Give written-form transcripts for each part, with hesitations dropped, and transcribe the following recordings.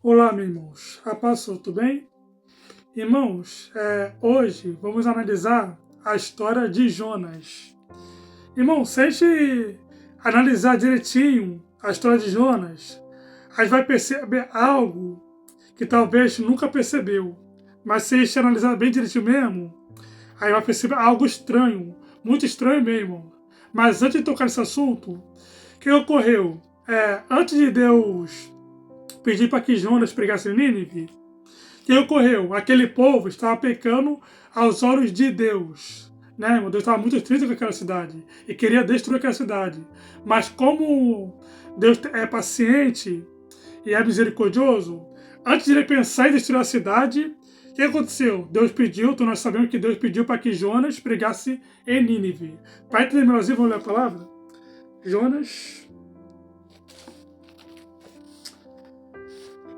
Olá, meus irmãos. A paz, tudo bem? Irmãos, hoje vamos analisar a história de Jonas. Irmão, se a gente analisar direitinho a história de Jonas, a gente vai perceber algo que talvez nunca percebeu. Mas se a gente analisar bem direitinho mesmo, aí vai perceber algo estranho, muito estranho mesmo. Mas antes de tocar nesse assunto, o que ocorreu? Antes de Deus pedir para que Jonas pregasse em Nínive, o que ocorreu? Aquele povo estava pecando aos olhos de Deus. Né, irmão? Deus estava muito triste com aquela cidade e queria destruir aquela cidade. Mas como Deus é paciente e é misericordioso, antes de ele pensar em destruir a cidade, o que aconteceu? Deus pediu, então nós sabemos que Deus pediu para que Jonas pregasse em Nínive. Para entender melhorzinho, vamos ler a palavra? Jonas...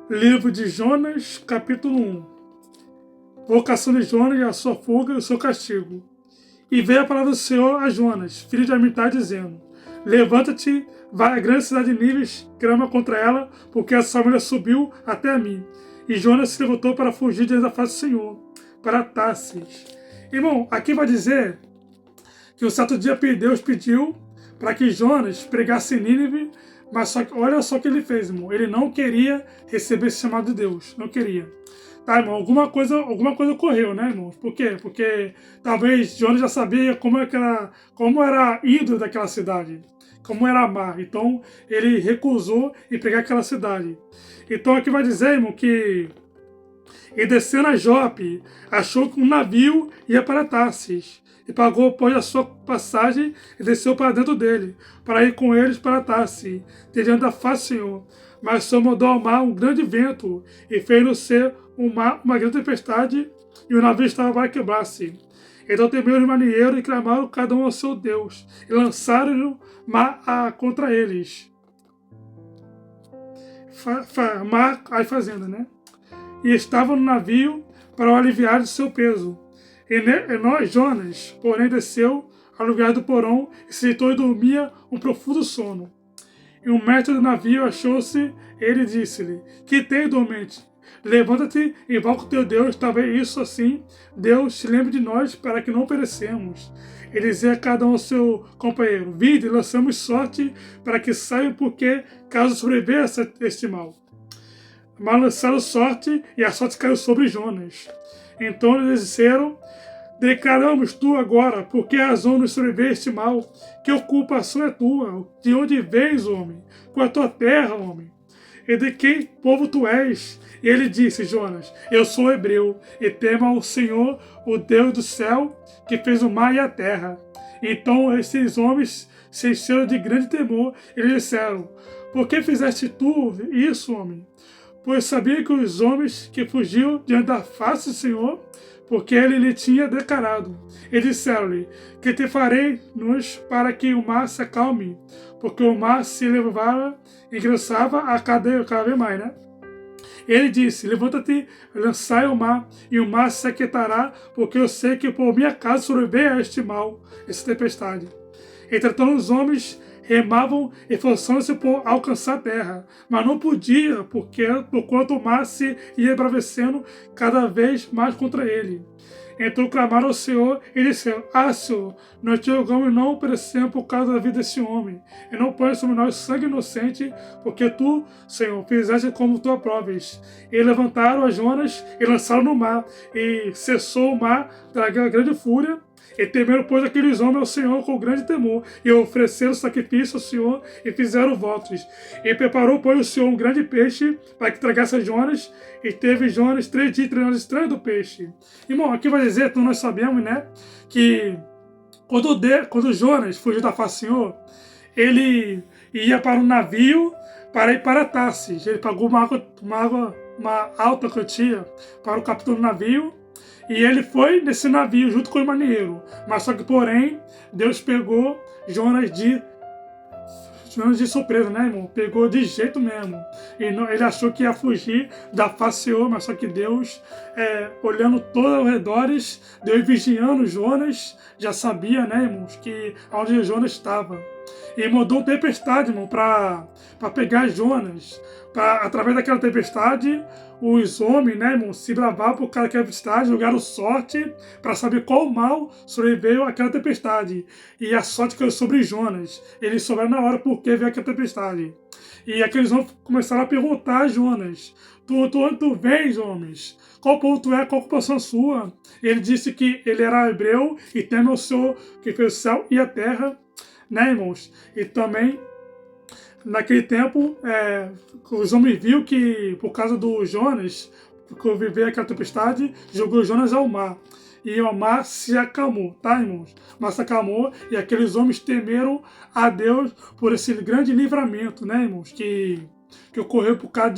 Livro de Jonas, capítulo 1. Vocação de Jonas e a sua fuga e o seu castigo. E veio a palavra do Senhor a Jonas, filho de Amitai, dizendo: Levanta-te, vai à grande cidade de Nínive, clama contra ela, porque essa mulher subiu até a mim. E Jonas se levantou para fugir diante da face do Senhor, para Tarsis. Irmão, aqui vai dizer que um certo dia Deus pediu para que Jonas pregasse em Nínive. Mas olha só o que ele fez, irmão. Ele não queria receber esse chamado de Deus. Não queria. Tá, irmão? Alguma coisa ocorreu, né, irmão? Por quê? Porque talvez Jonas já sabia como era a ídolo daquela cidade. Como era a mar. Então, ele recusou em pregar aquela cidade. Então, aqui vai dizer, irmão, que ele descendo a Jope, achou que um navio ia para Tarsis. E pagou, pois, a sua passagem e desceu para dentro dele, para ir com eles para Tarsis, diante da face do Senhor. Mas o Senhor mandou ao mar um grande vento, e fez-no ser uma grande tempestade, e o navio estava para quebrar-se. Então temeram os marinheiros e clamaram cada um ao seu Deus, e lançaram-no mar contra eles. Mar, aí fazenda, né? E estavam no navio para o aliviar de seu peso. E nós, Jonas, porém, desceu ao lugar do porão e se deitou e dormia um profundo sono. E o mestre do navio achou-se, ele disse-lhe: Que tem, dormente? Levanta-te e invoca o teu Deus, talvez isso assim Deus se lembre de nós para que não perecemos. E dizia a cada um ao seu companheiro: Vinde, lançamos sorte para que saiam, porque caso sobreviver este mal. Mas lançaram sorte e a sorte caiu sobre Jonas. Então eles disseram: Declaramos tu agora, por que razão nos sobreveio este mal? Que ocupação é tua? De onde vens, homem? Qual é a tua terra, homem? E de que povo tu és? E ele disse: Jonas, eu sou hebreu, e temo ao Senhor, o Deus do céu, que fez o mar e a terra. Então esses homens se encheram de grande temor e lhe disseram: Por que fizeste tu isso, homem? Pois sabia que os homens que fugiam diante da face do Senhor, porque ele lhe tinha declarado. E disseram-lhe: Que te farei-nos para que o mar se acalme? Porque o mar se levava e engrossava a cada vez mais, né? Ele disse: Levanta-te, lançai ao mar, e o mar se aquietará, porque eu sei que por minha causa sobreveio a este mal, essa tempestade. Entretanto, os homens remavam esforçando-se por alcançar a terra, mas não podia, porquanto o mar se ia embravecendo cada vez mais contra ele. Então clamaram ao Senhor e disseram: Senhor, nós te rogamos, não perecemos por causa da vida desse homem, e não ponha sobre nós sangue inocente, porque tu, Senhor, fizeste como tu aproves. E levantaram a Jonas e lançaram no mar, e cessou o mar da grande fúria. E temeram, pois, aqueles homens ao Senhor com grande temor, e ofereceram sacrifício ao Senhor, e fizeram votos. E preparou, pois, o Senhor um grande peixe, para que tragasse a Jonas, e teve Jonas 3 dias e 3 noites estranhos do peixe. Irmão, aqui vai dizer, então nós sabemos, né, que quando Jonas fugiu da face do Senhor, ele ia para um navio para ir para Tarsis. Ele pagou uma alta quantia para o capitão do navio, e ele foi nesse navio junto com o marinheiro. Mas só que, porém, Deus pegou Jonas de surpresa, né, irmão? Pegou de jeito mesmo. Ele achou que ia fugir da face do Senhor, mas só que Deus, olhando todos ao redores, Deus vigiando Jonas, já sabia, né, irmãos, que onde Jonas estava. e mandou tempestade, irmão, para pegar Jonas. Através daquela tempestade, os homens, né, irmão, se bravaram por causa daquela tempestade, jogaram sorte para saber qual mal sobreviveu àquela tempestade. E a sorte caiu sobre Jonas. Eles souberam na hora por que veio aquela tempestade. E aqueles homens começaram a perguntar a Jonas: Tu vens, homens? Qual povo tu é? Qual ocupação sua? Ele disse que ele era hebreu e teme ao Senhor que fez o céu e a terra, né, irmãos? E também, naquele tempo, os homens viram que, por causa do Jonas, porque veio aquela tempestade, jogou Jonas ao mar. E o mar se acalmou, tá, irmãos? O mar se acalmou e aqueles homens temeram a Deus por esse grande livramento, né, irmãos? Que ocorreu por causa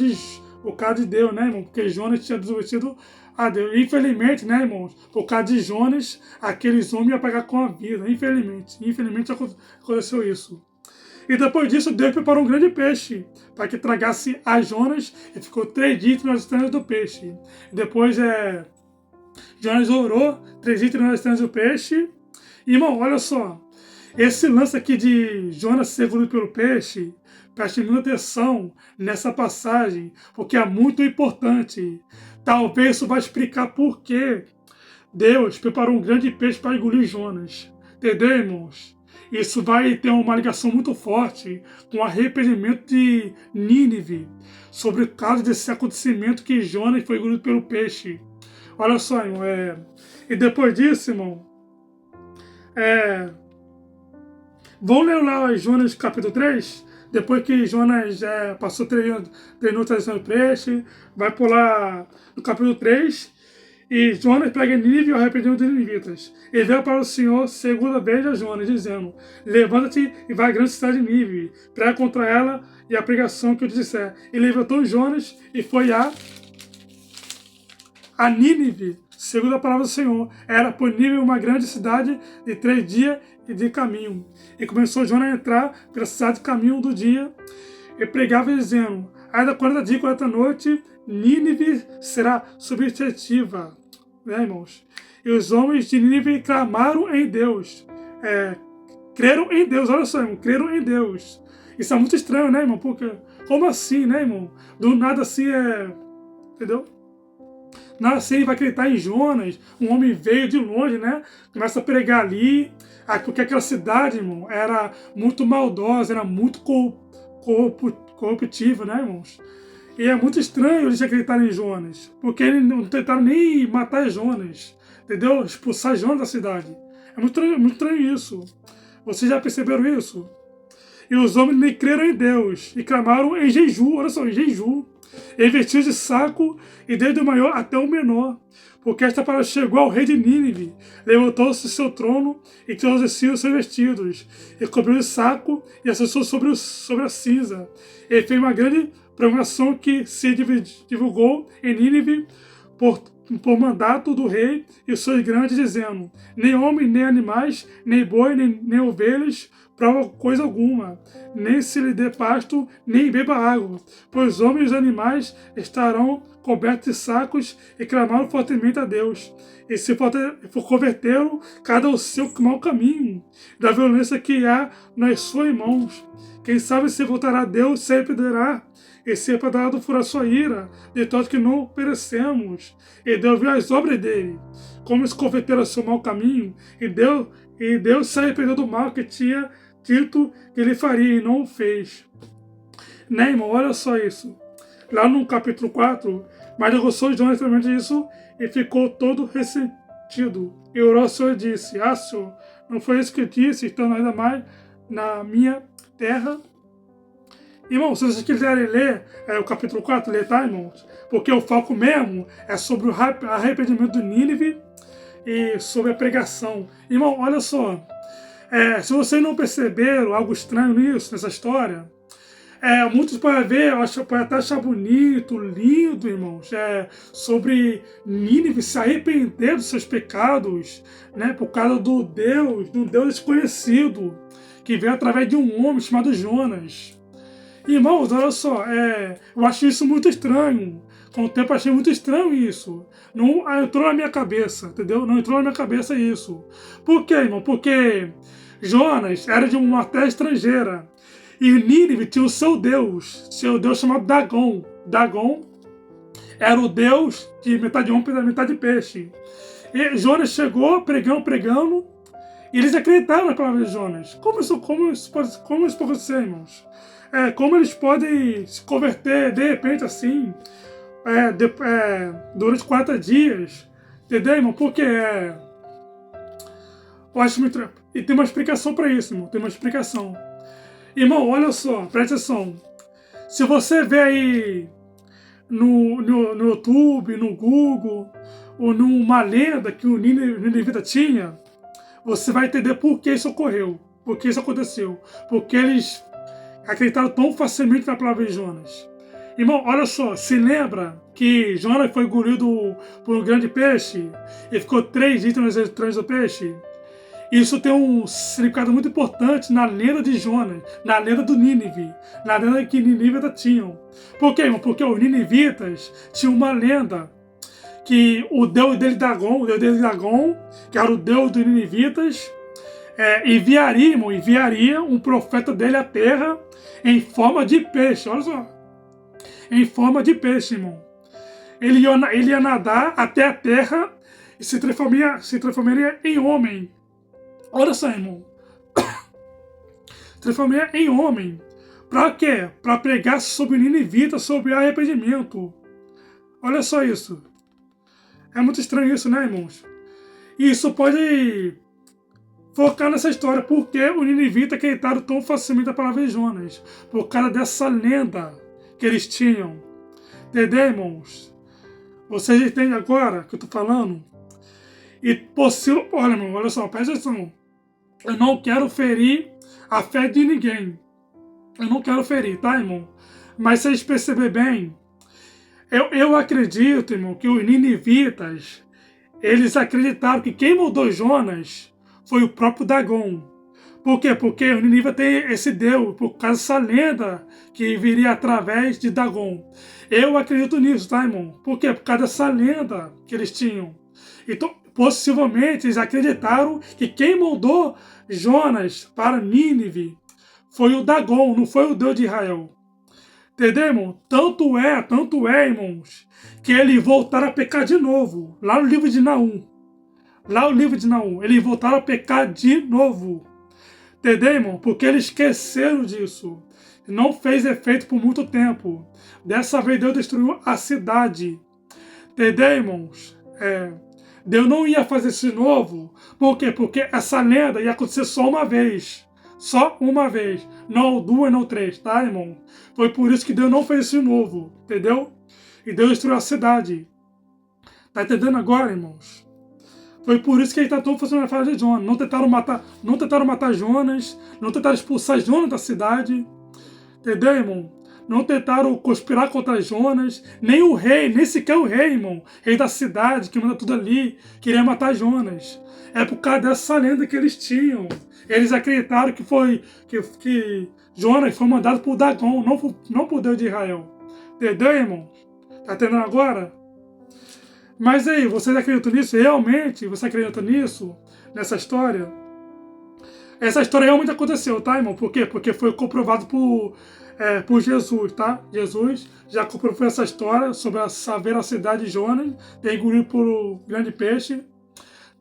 de Deus, né, irmão? Porque Jonas tinha desobedecido a Deus. Infelizmente, né, irmãos? Por causa de Jonas, aqueles homens iam pagar com a vida. Infelizmente aconteceu isso. E depois disso, Deus preparou um grande peixe para que tragasse a Jonas e ficou 3 dias nas estrelas do peixe. Depois, Jonas orou 3 dias nas estrelas do peixe. E, irmão, olha só. Esse lance aqui de Jonas ser engolido pelo peixe, preste muita atenção nessa passagem, porque é muito importante. Talvez isso vai explicar por que Deus preparou um grande peixe para engolir Jonas. Entendeu, irmãos? Isso vai ter uma ligação muito forte com o arrependimento de Nínive sobre o caso desse acontecimento que Jonas foi engolido pelo peixe. Olha só, irmão. E depois disso, irmão, vamos ler lá Jonas capítulo 3? Depois que Jonas passou treinou tradição do peixe, vai pular no capítulo 3. E Jonas pega Nínive e o arrependimento dos ninivitas. E veio para o Senhor segunda vez a Jonas, dizendo: Levanta-te e vai à grande cidade de Nínive, prega contra ela e a pregação que eu te disser. E levantou Jonas e foi a Nínive, segundo a palavra do Senhor. Era por Nínive uma grande cidade de 3 dias de caminho. E começou Jonas a entrar pela cidade de caminho do dia e pregava dizendo: ainda 40 dias e 40 noites, Nínive será subjetiva. Né, irmãos? E os homens de Nínive clamaram em Deus. Creram em Deus, olha só, irmão, creram em Deus. Isso é muito estranho, né, irmão? Porque, como assim, né, irmão? Do nada assim entendeu? Nada assim vai acreditar em Jonas. Um homem veio de longe, né? Começa a pregar ali. Porque aquela cidade, irmão, era muito maldosa, era muito corruptiva, né, irmãos? E é muito estranho eles acreditarem em Jonas, porque eles não tentaram nem matar Jonas, entendeu? Expulsar Jonas da cidade. É muito estranho isso. Vocês já perceberam isso? E os homens nem creram em Deus e clamaram em jejum, olha só, em jejum. E vestidos de saco, e desde o maior até o menor. Porque esta palavra chegou ao rei de Nínive, levantou-se do seu trono e tirou os seus vestidos, e cobriu de saco e assentou sobre a cinza. E fez uma grande proclamação que se divulgou em Nínive por mandato do rei e seus grandes, dizendo: nem homem, nem animais, nem boi, nem ovelhas, prova coisa alguma, nem se lhe dê pasto, nem beba água, pois os homens e os animais estarão cobertos de sacos e clamaram fortemente a Deus. E se converteram cada ao seu mau caminho, da violência que há nas suas mãos. Quem sabe se voltará a Deus, se arrependerá, e se arrependerá do furor sua ira, de todo que não perecemos. E Deus viu as obras dele, como se converteram ao seu mau caminho, e Deus se arrependeu do mal que tinha dito que ele faria e não o fez. Né, irmão? Olha só isso. Lá no capítulo 4, mas negociou Jonas extremamente disso e ficou todo ressentido. E orou ao Senhor e disse: Senhor, não foi isso que eu disse, estando ainda mais na minha terra? Irmão, se vocês quiserem ler o capítulo 4, lê, tá, irmãos? Porque o foco mesmo é sobre o arrependimento de Nínive e sobre a pregação. Irmão, olha só. Se vocês não perceberam algo estranho nisso, nessa história, muitos podem ver, podem até achar bonito, lindo, irmãos, sobre Nínive se arrepender dos seus pecados, né, por causa do Deus desconhecido, que veio através de um homem chamado Jonas. Irmãos, olha só, eu acho isso muito estranho. Com o tempo eu achei muito estranho isso. Não entrou na minha cabeça, entendeu? Não entrou na minha cabeça isso. Por quê, irmão? Porque Jonas era de uma terra estrangeira. E Nínive tinha o seu Deus chamado Dagon. Dagon era o Deus de metade homem e metade peixe. E Jonas chegou pregando, e eles acreditaram na palavra de Jonas. Como isso pode acontecer, irmãos? Como eles podem se converter de repente assim, durante 40 dias? Entendeu, irmão? Porque eu acho muito. E tem uma explicação para isso, irmão. Tem uma explicação. Irmão, olha só, presta atenção. Se você vê aí no YouTube, no Google, ou numa lenda que o Ninevita tinha, você vai entender por que isso ocorreu, por que isso aconteceu, porque eles acreditaram tão facilmente na palavra de Jonas. Irmão, olha só, se lembra que Jonas foi engolido por um grande peixe e ficou 3 dias nas entranhas do peixe? Isso tem um significado muito importante na lenda de Jonas, na lenda do Nínive, na lenda que Nínive tinham. Por quê, irmão? Porque os ninivitas tinham uma lenda que o deus dele, Dagon, que era o deus dos ninivitas, enviaria um profeta dele à terra em forma de peixe. Olha só. Em forma de peixe, irmão. Ele ia nadar até a terra e se transformaria em homem. Olha só, irmão. Transformaria em homem. Para quê? Para pregar sobre Ninivita, sobre arrependimento. Olha só isso. É muito estranho isso, né, irmãos? E isso pode focar nessa história. Por que os Ninivitas acreditaram tão facilmente a palavra de Jonas? Por causa dessa lenda que eles tinham. Entendeu, irmãos? Vocês entendem agora o que eu tô falando? E possível. Olha, irmão, olha só, presta atenção. Eu não quero ferir a fé de ninguém. Eu não quero ferir, tá, irmão? Mas se vocês perceberem bem, eu acredito, irmão, que os ninivitas, eles acreditaram que quem mudou Jonas foi o próprio Dagon. Por quê? Porque o Nínive tem esse deus, por causa dessa lenda que viria através de Dagon. Eu acredito nisso, tá, irmão? Por quê? Por causa dessa lenda que eles tinham. Então, possivelmente, eles acreditaram que quem mudou Jonas para Nínive foi o Dagon, não foi o Deus de Israel. Entendeu, irmão? Tanto é, irmãos, que eles voltaram a pecar de novo. Lá no livro de Naum. Eles voltaram a pecar de novo. Entendeu, irmão? Porque eles esqueceram disso. Não fez efeito por muito tempo. Dessa vez Deus destruiu a cidade. Entendeu, irmãos? Deus não ia fazer isso de novo. Por quê? Porque essa lenda ia acontecer só uma vez. Só uma vez. Não 2, não 3, tá, irmão? Foi por isso que Deus não fez isso de novo. Entendeu? E Deus destruiu a cidade. Tá entendendo agora, irmãos? Foi por isso que ele tentou fazer a fala de Jonas. Não tentaram matar Jonas. Não tentaram expulsar Jonas da cidade. Entendeu, irmão? Não tentaram conspirar contra Jonas. Nem o rei, nem sequer o rei, irmão. Rei da cidade, que manda tudo ali, queria matar Jonas. É por causa dessa lenda que eles tinham. Eles acreditaram que Jonas foi mandado por Dagon, não por Deus de Israel. Entendeu, irmão? Tá entendendo agora? Mas aí, vocês acreditam nisso? Realmente, você acredita nisso? Nessa história? Essa história realmente aconteceu, tá, irmão? Por quê? Porque foi comprovado por Jesus, tá? Jesus já comprovou essa história sobre essa veracidade de Jonas, ter engolido por um grande peixe.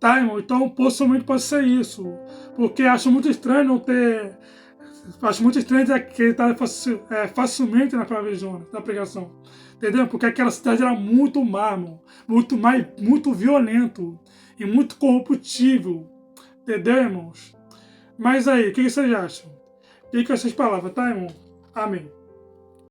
Tá, irmão? Então, possivelmente pode ser isso. Porque acho muito estranho não ter... Acho muito estranho acreditar facilmente na palavra de Jonas, na pregação. Entendeu? Porque aquela cidade era muito má, irmão. Muito violento. E muito corruptível. Entendeu, irmãos? Mas aí, o que vocês acham? Fica com essas palavras, tá, irmão? Amém.